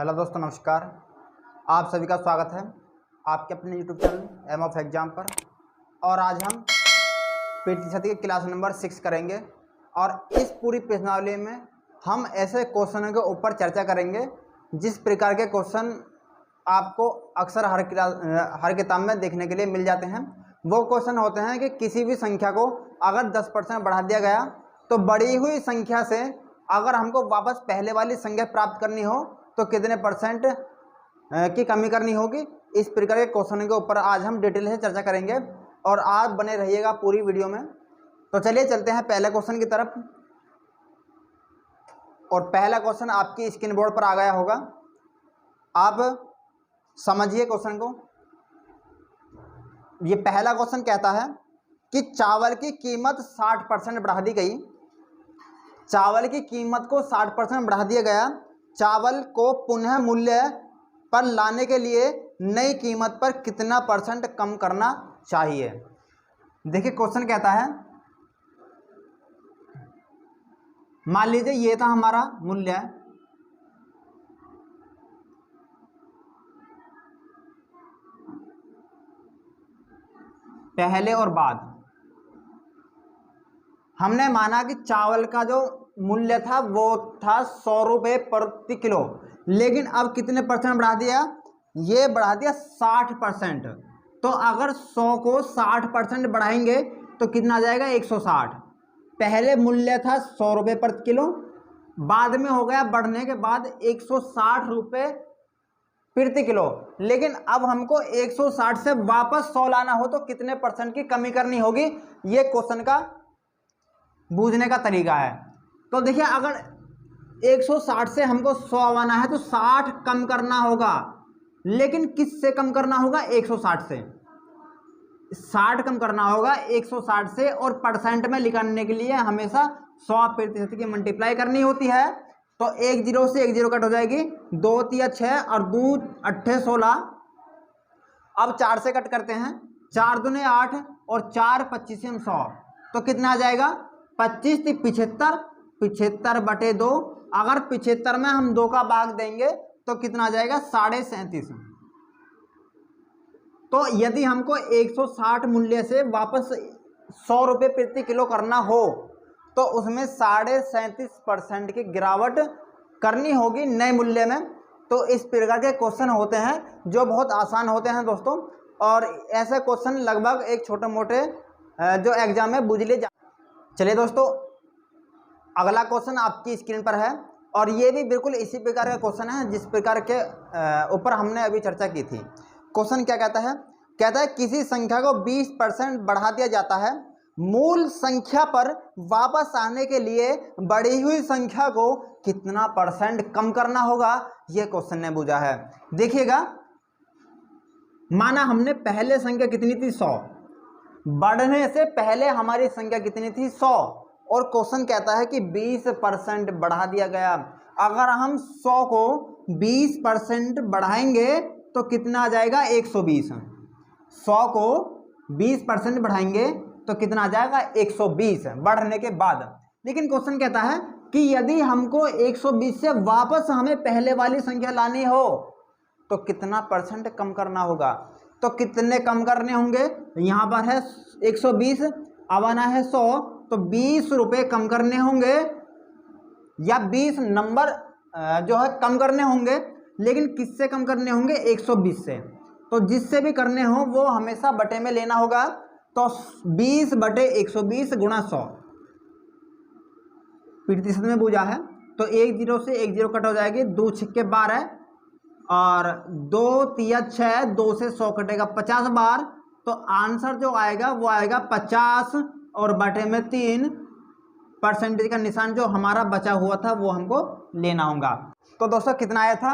Hello दोस्तों, नमस्कार। आप सभी का स्वागत है आपके अपने YouTube channel M of exam पर। और आज हम पीटी के क्लास नंबर 6 करेंगे और इस पूरी प्रश्नावली में हम ऐसे क्वेश्चनों के ऊपर चर्चा करेंगे जिस प्रकार के क्वेश्चन आपको अक्सर हर किताब में देखने के लिए मिल जाते हैं। वो क्वेश्चन होते हैं कि किसी भी संख्या को अगर 10% बढ़ा दिया गया तो बढ़ी हुई संख्या से अगर हमको वापस पहले वाली संख्या प्राप्त करनी हो तो कितने परसेंट की कमी करनी होगी। इस प्रकार के क्वेश्चन के ऊपर आज हम डिटेल से चर्चा करेंगे और आप बने रहिएगा पूरी वीडियो में। तो चलिए चलते हैं पहले क्वेश्चन की तरफ। और पहला क्वेश्चन आपकी स्क्रीन बोर्ड पर आ गया होगा, आप समझिए क्वेश्चन को। ये पहला क्वेश्चन कहता है कि चावल की कीमत 60% बढ़ा दी गई। चावल की कीमत को 60% बढ़ा दिया गया। चावल को पुनः मूल्य पर लाने के लिए नई कीमत पर कितना परसेंट कम करना चाहिए। देखिए क्वेश्चन कहता है, मान लीजिए ये था हमारा मूल्य, पहले और बाद। हमने माना कि चावल का जो मूल्य था वो था 100 रुपये प्रति किलो, लेकिन अब कितने परसेंट बढ़ा दिया, ये बढ़ा दिया 60%। तो अगर 100 को 60% बढ़ाएंगे तो कितना आ जाएगा, 160। पहले मूल्य था 100 रुपये प्रति किलो, बाद में हो गया बढ़ने के बाद 160 रुपये प्रति किलो। लेकिन अब हमको 160 से वापस 100 लाना हो तो कितने परसेंट की कमी करनी होगी, ये क्वेश्चन का बूझने का तरीका है। तो देखिए अगर 160 से हमको 100 आना है तो 60 कम करना होगा, लेकिन किस से कम करना होगा, 160 से। 60 कम करना होगा 160 से, और परसेंट में लिखने के लिए हमेशा 100% की मल्टीप्लाई करनी होती है। तो 1 0 से 1 0 कट हो जाएगी, 2 3 6 और 2 8 16। अब 4 से कट करते हैं, 4 दूने 8 और 4 25 100। तो कितना आ जाएगा, 25 75, 75/2। अगर 75 में हम 2 का भाग देंगे तो कितना आ जाएगा, 37.5। तो यदि हमको 160 मूल्य से वापस 100 रुपये प्रति किलो करना हो तो उसमें 37.5% की गिरावट करनी होगी नए मूल्य में। तो इस प्रकार के क्वेश्चन होते हैं जो बहुत आसान होते हैं दोस्तों, और ऐसे क्वेश्चन लगभग एक छोटे मोटे जो एग्जाम में बुझ लिए। चलिए दोस्तों, अगला क्वेश्चन आपकी स्क्रीन पर है और ये भी बिल्कुल इसी प्रकार का क्वेश्चन है जिस प्रकार के ऊपर हमने अभी चर्चा की थी। क्वेश्चन क्या कहता है, कहता है किसी संख्या को 20% बढ़ा दिया जाता है। मूल संख्या पर वापस आने के लिए बढ़ी हुई संख्या को कितना परसेंट कम करना होगा, ये क्वेश्चन ने पूछा है। देखिएगा, माना हमने पहले संख्या कितनी थी, 100। बढ़ने से पहले हमारी संख्या कितनी थी, 100, और क्वेश्चन कहता है कि 20% बढ़ा दिया गया। अगर हम 100 को 20% बढ़ाएंगे तो कितना आ जाएगा, 120। 100 को 20% बढ़ाएंगे तो कितना आ जाएगा, 120 बढ़ने के बाद। लेकिन क्वेश्चन कहता है कि यदि हमको 120 से वापस हमें पहले वाली संख्या लानी हो तो कितना परसेंट कम करना होगा। तो कितने कम करने होंगे, यहाँ पर है 120, अब आना है 100, तो 20 रुपये कम करने होंगे, या 20 नंबर जो है कम करने होंगे। लेकिन किससे कम करने होंगे, 120 से। तो जिससे भी करने हो वो हमेशा बटे में लेना होगा। तो 20/120 गुणा 100 प्रतिशत में बूझा है। तो 1 0 से 1 0 कट हो जाएगी, 2 6 12 और 2 3 6, 2 से 100 कटेगा 50 बार। तो आंसर जो आएगा वो आएगा 50 और बटे में 3 परसेंटेज का निशान जो हमारा बचा हुआ था वो हमको लेना होगा। तो दोस्तों कितना आया था,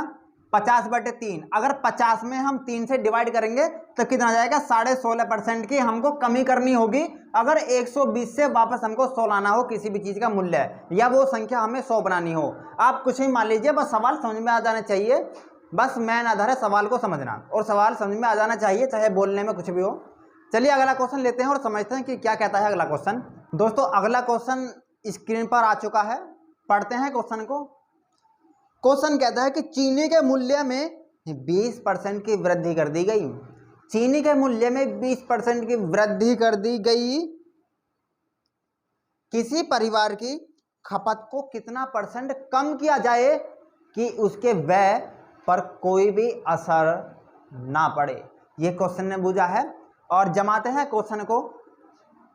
50/3। अगर 50 में हम 3 से डिवाइड करेंगे तो कितना आ जाएगा, 16.5% की हमको कमी करनी होगी। अगर 120 से वापस हमको 100 लाना हो किसी भी चीज़ का मूल्य, या वो संख्या हमें 100 बनानी हो। आप कुछ भी मान लीजिए, बस सवाल समझ में आ जाना चाहिए। बस मेन आधार है सवाल को समझना, और सवाल समझ में आ जाना चाहिए चाहे बोलने में कुछ भी हो। चलिए अगला क्वेश्चन लेते हैं और समझते हैं कि क्या कहता है अगला क्वेश्चन। दोस्तों अगला क्वेश्चन स्क्रीन पर आ चुका है, पढ़ते हैं क्वेश्चन को। क्वेश्चन कहता है कि चीनी के मूल्य में 20% की वृद्धि कर दी गई। चीनी के मूल्य में 20% की वृद्धि कर दी गई। किसी परिवार की खपत को कितना % कम किया जाए कि उसके व्यय पर कोई भी असर ना पड़े। ये क्वेश्चन ने पूछा है और जमाते हैं क्वेश्चन को।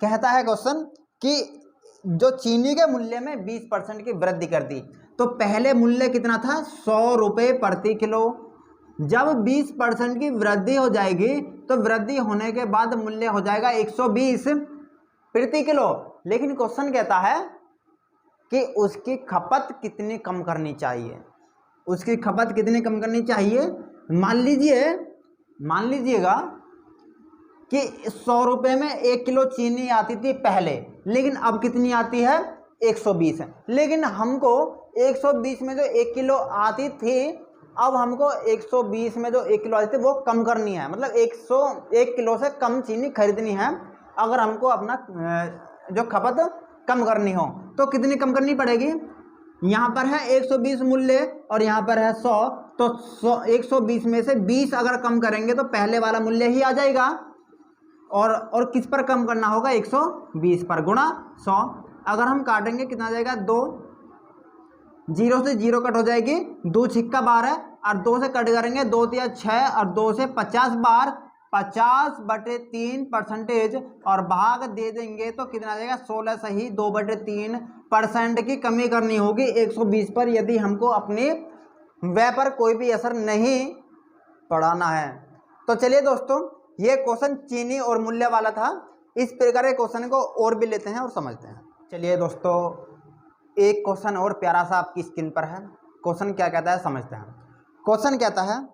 कहता है क्वेश्चन कि जो चीनी के मूल्य में 20% की वृद्धि कर दी, तो पहले मूल्य कितना था, 100 रुपये प्रति किलो। जब 20% की वृद्धि हो जाएगी तो वृद्धि होने के बाद मूल्य हो जाएगा 120 प्रति किलो। लेकिन क्वेश्चन कहता है कि उसकी खपत कितनी कम करनी चाहिए, उसकी खपत कितनी कम करनी चाहिए। मान लीजिएगा कि 100 रुपये में 1 किलो चीनी आती थी पहले, लेकिन अब कितनी आती है, 120 है। लेकिन हमको 120 में जो 1 किलो आती थी, अब हमको 120 में जो 1 किलो आती थी वो कम करनी है, मतलब 101 किलो से कम चीनी खरीदनी है। अगर हमको अपना जो खपत कम करनी हो तो कितनी कम करनी पड़ेगी। यहाँ पर है 120 मूल्य और यहाँ पर है 100, तो 120 में से 20 अगर कम करेंगे तो पहले वाला मूल्य ही आ जाएगा। और किस पर कम करना होगा, 120 पर गुणा 100। अगर हम काटेंगे कितना आ जाएगा, 2, 0 से 0 कट हो जाएगी, 2 छिक्का 12 और 2 से कट करेंगे, 2 तिया 6 और 2 से 50 बार, 50/3% और भाग दे देंगे तो कितना आ जाएगा, 16 सही 2/3% की कमी करनी होगी 120 पर, यदि हमको अपने व्यय पर कोई भी असर नहीं पड़ाना है। तो चलिए दोस्तों, ये क्वेश्चन चीनी और मूल्य वाला था। इस प्रकार के क्वेश्चन को और भी लेते हैं और समझते हैं। चलिए दोस्तों, एक क्वेश्चन और प्यारा सा आपकी स्क्रीन पर है। क्वेश्चन क्या कहता है समझते हैं। क्वेश्चन कहता है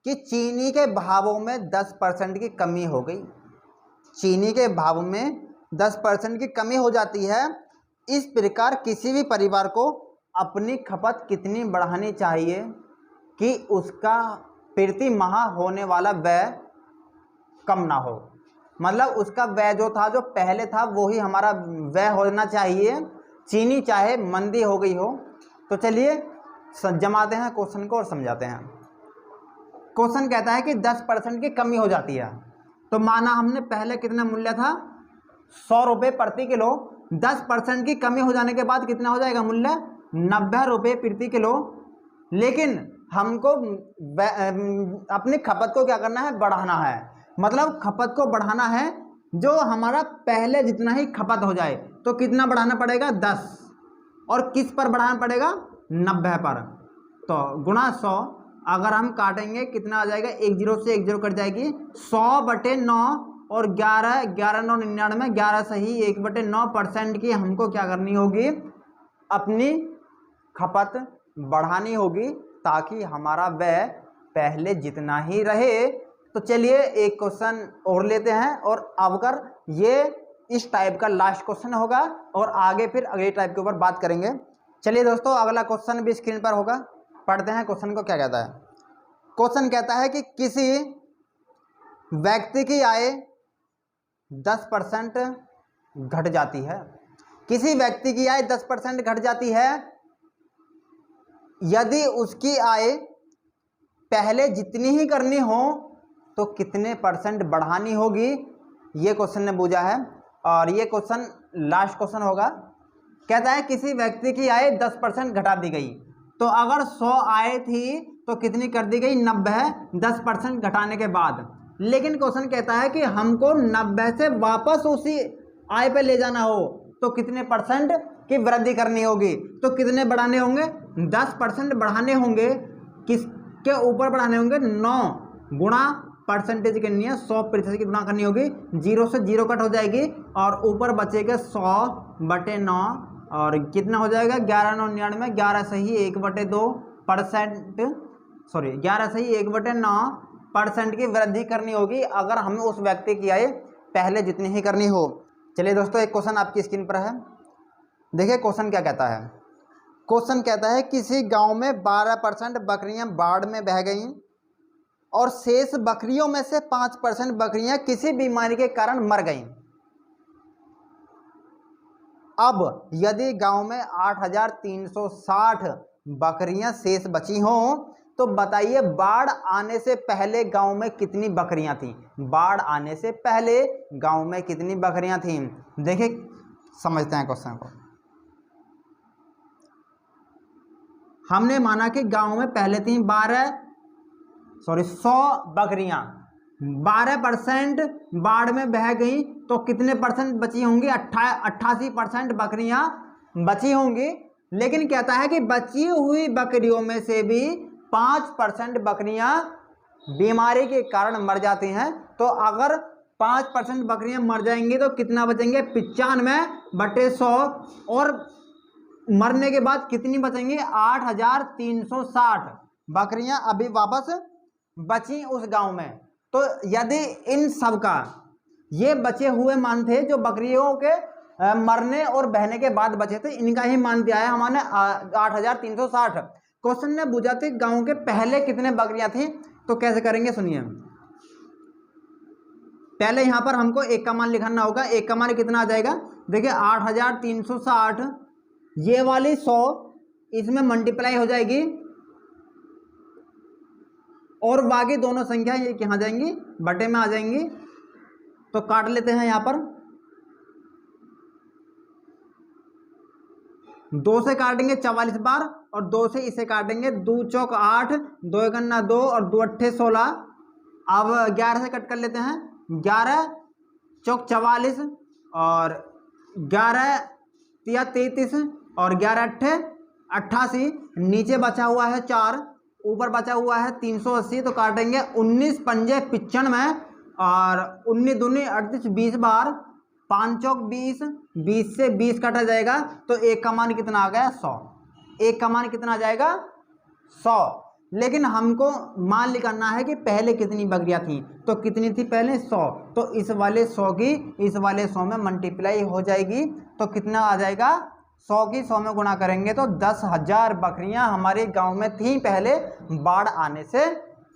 कि चीनी के भावों में 10% की कमी हो गई। चीनी के भाव में 10% की कमी हो जाती है। इस प्रकार किसी भी परिवार को अपनी खपत कितनी बढ़ानी चाहिए कि उसका प्रति माह होने वाला व्यय कम ना हो। मतलब उसका व्यय जो था, जो पहले था, वो ही हमारा व्यय होना चाहिए, चीनी चाहे मंदी हो गई हो। तो चलिए जमाते हैं क्वेश्चन को और समझाते हैं। क्वेश्चन कहता है कि 10% की कमी हो जाती है। तो माना हमने पहले कितना मूल्य था, 100 रुपये प्रति किलो। 10% की कमी हो जाने के बाद कितना हो जाएगा मूल्य, 90 रुपये प्रति किलो। लेकिन हमको अपनी खपत को क्या करना है, बढ़ाना है। मतलब खपत को बढ़ाना है, जो हमारा पहले जितना ही खपत हो जाए। तो कितना बढ़ाना पड़ेगा, 10, और किस पर बढ़ाना पड़ेगा, 90 पर। तो गुणा 100, अगर हम काटेंगे कितना आ जाएगा, 1 0 से 1 0 कट जाएगी, 100/9 और 11 11 9 99, 11 सही 1/9% की हमको क्या करनी होगी, अपनी खपत बढ़ानी होगी ताकि हमारा व्यय पहले जितना ही रहे। तो चलिए एक क्वेश्चन और लेते हैं और अब कर ये इस टाइप का लास्ट क्वेश्चन होगा और आगे फिर अगले टाइप के ऊपर बात करेंगे। चलिए दोस्तों, अगला क्वेश्चन भी स्क्रीन पर होगा, पढ़ते हैं क्वेश्चन को क्या कहता है। क्वेश्चन कहता है कि किसी व्यक्ति की आय 10% घट जाती है। किसी व्यक्ति की आय 10% घट जाती है। यदि उसकी आय पहले जितनी ही करनी हो तो कितने % बढ़ानी होगी, ये क्वेश्चन ने पूछा है और ये क्वेश्चन लास्ट क्वेश्चन होगा। कहता है किसी व्यक्ति की आय 10% घटा दी गई। तो अगर 100 आय थी तो कितनी कर दी गई, 90, 10% घटाने के बाद। लेकिन क्वेश्चन कहता है कि हमको 90 से वापस उसी आय पे ले जाना हो तो कितने % की वृद्धि करनी होगी। तो कितने बढ़ाने होंगे, 10% बढ़ाने होंगे। किसके ऊपर बढ़ाने होंगे, 9 गुणा परसेंटेज करनी है, 100% की गुणा करनी होगी, 0 से 0 कट हो जाएगी और ऊपर बचेगा 100/9 और कितना हो जाएगा, 11 9 99, 11 सही 1/2%, सॉरी 11 सही 1/9% की वृद्धि करनी होगी अगर हमें उस व्यक्ति की आय पहले जितनी ही करनी हो। चलिए दोस्तों, एक क्वेश्चन आपकी स्क्रीन पर है, देखिए क्वेश्चन क्या कहता है। क्वेश्चन कहता है किसी गांव में 12% बकरियां बाढ़ में बह गईं और शेष बकरियों में से 5% बकरियां किसी बीमारी के कारण मर गईं। अब यदि गांव में 8,360 बकरियां शेष बची हों तो बताइए बाढ़ आने से पहले गांव में कितनी बकरियां थीं। बाढ़ आने से पहले गांव में कितनी बकरियां थीं। देखिए समझते हैं क्वेश्चन को। हमने माना कि गांव में पहले थी 100 बकरियां, 12% बाढ़ में बह गई तो कितने परसेंट बची होंगी। 88% बकरियां बची होंगी। लेकिन कहता है कि बची हुई बकरियों में से भी 5% बकरियां बीमारी के कारण मर जाती हैं। तो अगर 5% बकरियां मर जाएंगी तो कितना बचेंगे, 95/100। और मरने के बाद कितनी बचेंगी, 8360 बकरियां अभी वापस बची उस गांव में। तो यदि इन सब का ये बचे हुए मान थे जो बकरियों के मरने और बहने के बाद बचे थे, इनका ही मान दिया है हमने 8360। क्वेश्चन ने पूछा थी गांव के पहले कितने बकरियां थी, तो कैसे करेंगे सुनिए। पहले यहां पर हमको एक का मान लिखना होगा। एक का मान कितना आ जाएगा, देखिए 8360, ये वाली 100 इसमें मल्टीप्लाई हो जाएगी और बाकी दोनों संख्या ये कहाँ जाएंगी, बटे में आ जाएंगी। तो काट लेते हैं यहाँ पर, 2 से काटेंगे 44 बार और 2 से इसे काटेंगे, 2 चौक 8, 2 गन्ना 2 और 2 अट्ठे 16। अब 11 से कट कर लेते हैं, 11 चौक 44 और 11 तिया 33 और 11 अट्ठे 88। नीचे बचा हुआ है 4, ऊपर बचा हुआ है 380। तो काटेंगे 19 पंजे 95 और 19 दूनी 38, 20 बार, 5 चौक 20, 20 से 20 काटा जाएगा तो एक का मान कितना आ गया, 100। एक का मान कितना आ जाएगा, 100। लेकिन हमको मान निकालना है कि पहले कितनी बकरियां थी। तो कितनी थी पहले, 100। तो इस वाले 100 की इस वाले 100 में मल्टीप्लाई हो जाएगी तो कितना आ जाएगा, 100 की 100 में गुणा करेंगे तो 10,000 बकरियां हमारे गांव में थी पहले, बाढ़ आने से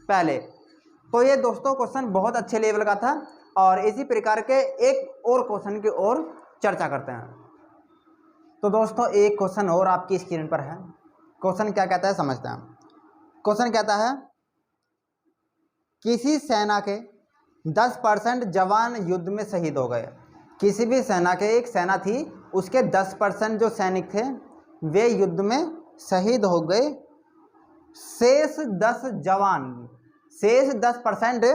पहले। तो ये दोस्तों क्वेश्चन बहुत अच्छे लेवल का था और इसी प्रकार के एक और क्वेश्चन की ओर चर्चा करते हैं। तो दोस्तों एक क्वेश्चन और आपकी स्क्रीन पर है। क्वेश्चन क्या कहता है समझते हैं। क्वेश्चन कहता है किसी सेना के 10% जवान युद्ध में शहीद हो गए। किसी भी सेना के, एक सेना थी उसके 10% जो सैनिक थे वे युद्ध में शहीद हो गए। शेष 10%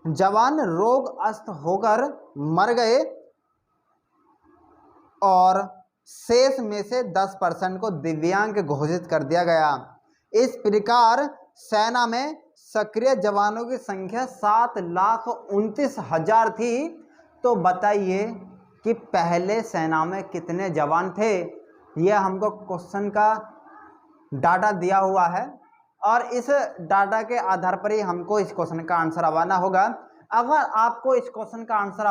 जवान रोगग्रस्त होकर मर गए और शेष में से 10% को दिव्यांग घोषित कर दिया गया। इस प्रकार सेना में सक्रिय जवानों की संख्या 7,29,000 थी। तो बताइए कि पहले सेना में कितने जवान थे। यह हमको क्वेश्चन का डाटा दिया हुआ है और इस डाटा के आधार पर ही हमको इस क्वेश्चन का आंसर आवाना होगा। अगर आपको इस क्वेश्चन का आंसर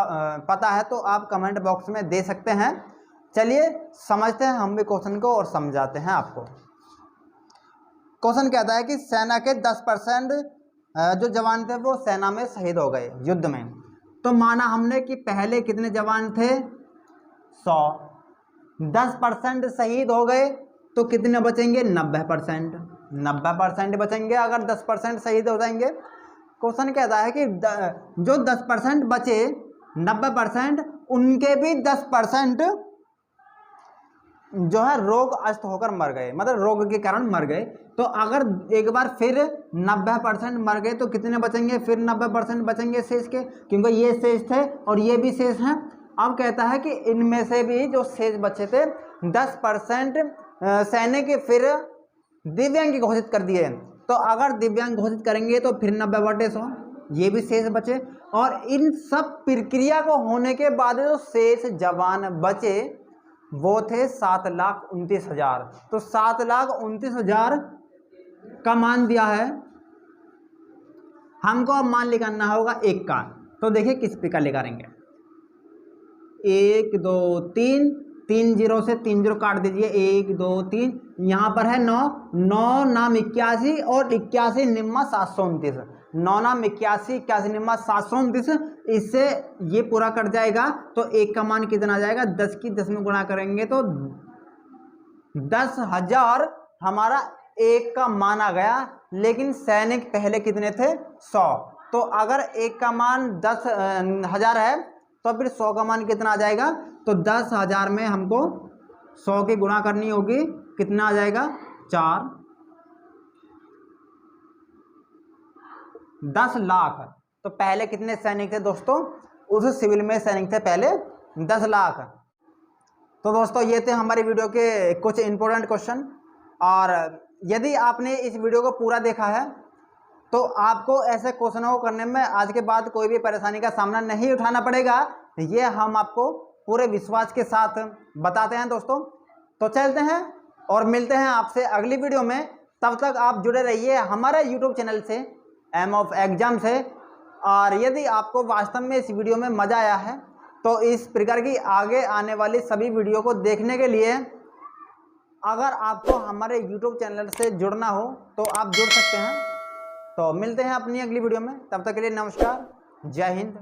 पता है तो आप कमेंट बॉक्स में दे सकते हैं। चलिए समझते हैं हम भी क्वेश्चन को और समझाते हैं आपको। क्वेश्चन कहता है कि सेना के 10% जो जवान थे वो सेना में शहीद हो गए युद्ध में। तो माना हमने कि पहले कितने जवान थे, 100। 10% शहीद हो गए तो कितने बचेंगे, 90%। 90% बचेंगे अगर 10% शहीद हो जाएंगे। क्वेश्चन कहता है कि जो 10% बचे, 90%, उनके भी 10% जो है रोगग्रस्त होकर मर गए, मतलब रोग के कारण मर गए। तो अगर एक बार फिर 90% मर गए तो कितने बचेंगे, फिर 90% बचेंगे शेष के, क्योंकि ये शेष थे और ये भी शेष हैं। अब कहता है कि इनमें से भी जो शेष बचे थे 10% सैनिक फिर दिव्यांग घोषित कर दिए। तो अगर दिव्यांग घोषित करेंगे तो फिर 90/100 ये भी शेष बचे। और इन सब प्रक्रिया को होने के बाद जो शेष जवान बचे वो थे 7,29,000। तो 7,29,000 का मान दिया है हमको। अब मान निकालना होगा एक का। तो देखिए किस प्रकार निकालेंगे, 1 2 3, 3 0 से 3 0 काट दीजिए, 1 2 3, यहाँ पर है 9, 9 नाम 81 और 81 निम्मा 729, 9 नाम 81, 81 निम्मा 729, इससे ये पूरा कट जाएगा। तो एक का मान कितना आ जाएगा, 10 की 10 में गुणा करेंगे तो 10,000 हमारा 1 का माना गया, लेकिन सैनिक पहले कितने थे? 100। तो अगर 1 का मान 10,000 है तो फिर 100 का मान कितना आ जाएगा? तो 10,000 में हमको 100 की गुणा करनी होगी, कितना आ जाएगा? 4। 10 लाख। तो पहले कितने सैनिक थे दोस्तों? उस सिविल में सैनिक थे पहले 10 लाख। तो दोस्तों ये थे हमारी वीडियो के कुछ इंपॉर्टेंट क्वेश्चन, और यदि आपने इस वीडियो को पूरा देखा है तो आपको ऐसे क्वेश्चनों को करने में आज के बाद कोई भी परेशानी का सामना नहीं उठाना पड़ेगा। ये हम आपको पूरे विश्वास के साथ बताते हैं दोस्तों। तो चलते हैं और मिलते हैं आपसे अगली वीडियो में। तब तक आप जुड़े रहिए हमारे यूट्यूब चैनल से, एम ऑफ एग्जाम से। और यदि आपको वास्तव में इस वीडियो में मज़ा आया है तो इस प्रकार की आगे आने वाली सभी वीडियो को देखने के लिए अगर आपको हमारे यूट्यूब चैनल से जुड़ना हो तो आप जुड़ सकते हैं। तो मिलते हैं अपनी अगली वीडियो में, तब तक के लिए नमस्कार, जय हिंद।